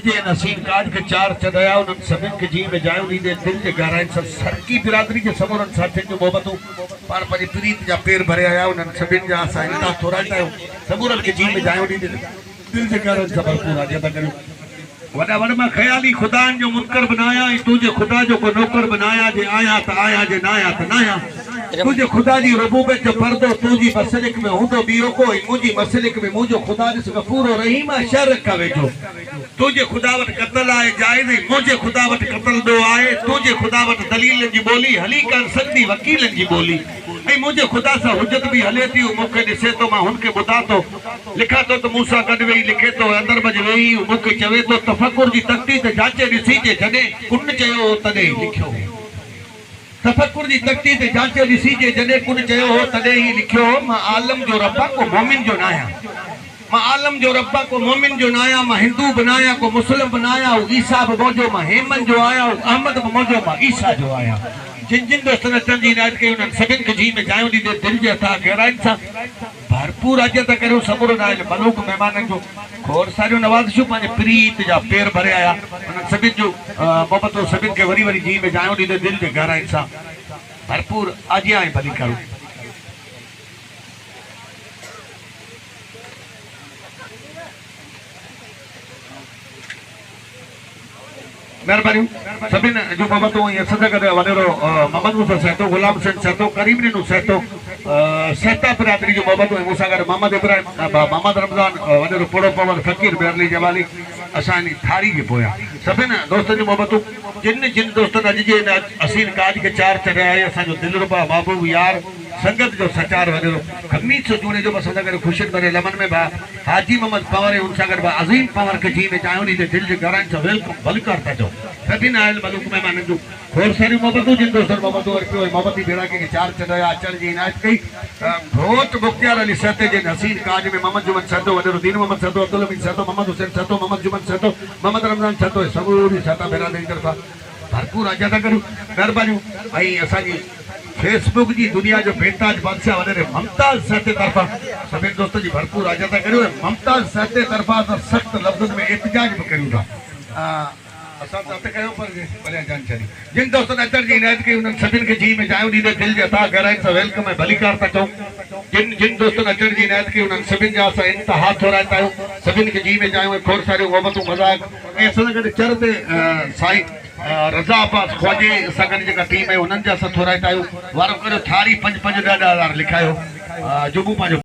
जे नसीन काज के चार चढ़ाया उन सभिन के जी में जायो दी दे दिल के गहराई से सरकी बिरादरी के समूरन साथियों जो मोहब्बतों पार परी प्रीत जा पेर भरे आया उन सभिन जा साइंदा थोराटा समूरन के जी में जायो दी दे दिल के गहराई से भरपूर आज तक वडा वड में ख्याली खुदा जो मुनकर बनाया तुझे खुदा जो को नौकर बनाया जे आया त आया जे ना आया त ना आया तुझे खुदा जी रबूबत जो पर्दो तुझी मसलिक में हूंदो बियो कोई मुझी मसलिक में मुझो खुदा जिस गफूर और रहीम शर कवे जो तुझे खुदा वट कत्ल आए जाए नहीं मुझे खुदा वट कत्ल दो आए तुझे खुदा वट दलील जी बोली हली कर सकदी वकील जी बोली ऐ मुझे खुदा सा हुज्जत भी हले थी मुखे दिसे तो मैं हुनके बुधा तो लिखा तो मूसा गड वेई लिखे तो अंदर बज वेई मुखे चवे तो तफक्कुर जी तकती ते जांचे दिसी जे जने कुन चयो तने लिखियो तफक्कुर जी तकती ते जांचे दिसी जे जने कुन चयो हो तने ही लिखियो मां आलम जो रब्बा को मोमिन जो नाया मां आलम जो रब्बा को मोमिन जो नाया मां हिंदू बनाया को मुस्लिम बनाया ईसा बमोजो मां हेमन जो आया अहमद बमोजो मां ईसा जो आया जिन जिन दोस्तन अचन जी नायत के उन सभिन के जी में जायो दी दिल जे था गहराई सा भरपूर अज तक करो सबुर नायल मलूक मेहमान जो खोर सारियो नवाज़शु पाने प्रीत जा पेर भरे आया उन सभिन जो मोहब्बत सभिन के वरी वरी जी में जायो दी दिल जे गहराई सा भरपूर आज आए भली करो मेहरबानी सभिन जो मोहब्बत ये सदा करे वनेरो मोहम्मद मुसा सहतो गुलाम हुसैन सहतो करीम ने सहतो सहता बिरादरी जो मोहब्बत मुसा करे मोहम्मद इब्राहिम मोहम्मद रमजान वनेरो पोड़ो पवन फकीर बेरली जवाली असानी थारी के पोया सभिन दोस्तन जो मोहब्बत जिन जिन दोस्तन अज जे असीन काज के चार चढ़े आए असा जो दिल रुबा महबूब यार संगत जो सचार वनेरो खमीस जूने जो सदा करे खुशियत भरे लमन में बा हाजी मोहम्मद पवर उन सागर बा अजीम पवर के जी में जायो नी दिल जे गरान से वेलकम बलकर था जो सभिन आयल मलूक मेहमान जो खोर सारी मोहब्बत जिन दोस्तन मोहब्बत और पियो मोहब्बती बेड़ा के चार चढ़ाया अचल जी इनायत कई बहुत मुख्तियार अली सहते जे हसीन काज में मोहम्मद जुमन सहतो वनेरो दीन मोहम्मद सहतो अब्दुल अमीन सहतो मोहम्मद हुसैन सहतो मोहम्मद जुमन सहतो मोहम्मद रमजान सहतो सबूरी सहता बेरादरी तरफा भरपूर अजा था करूं मेहरबानी भाई असा जी फेसबुक जी दुनिया जो बेताज बादशाह वनेरे ममताज सहते तरफा सभी दोस्तों जी भरपूर आजा था करूं ममताज सहते तरफा सख्त लफ्ज़ में एहतजाज भी करूं था असा त कयो पर भले जानकारी जिन दोस्तन अचर जी इनायत के उन सभिन के जी में जायो दी दिल जे था गहराई से वेलकम है भलीकार था चो जिन जिन दोस्तन अचर जी इनायत के उन सभिन जा सा इंतहा थोराता हो सभिन के जी में जायो खोर सारी मोहब्बत मजाक ए सदा चरते साई रजा अब्बास ख्वाजे सगन जेका टीम है उनन जा सा थोराता हो वारो करो थारी 5-5 हज़ार लिखायो जुबू पाजो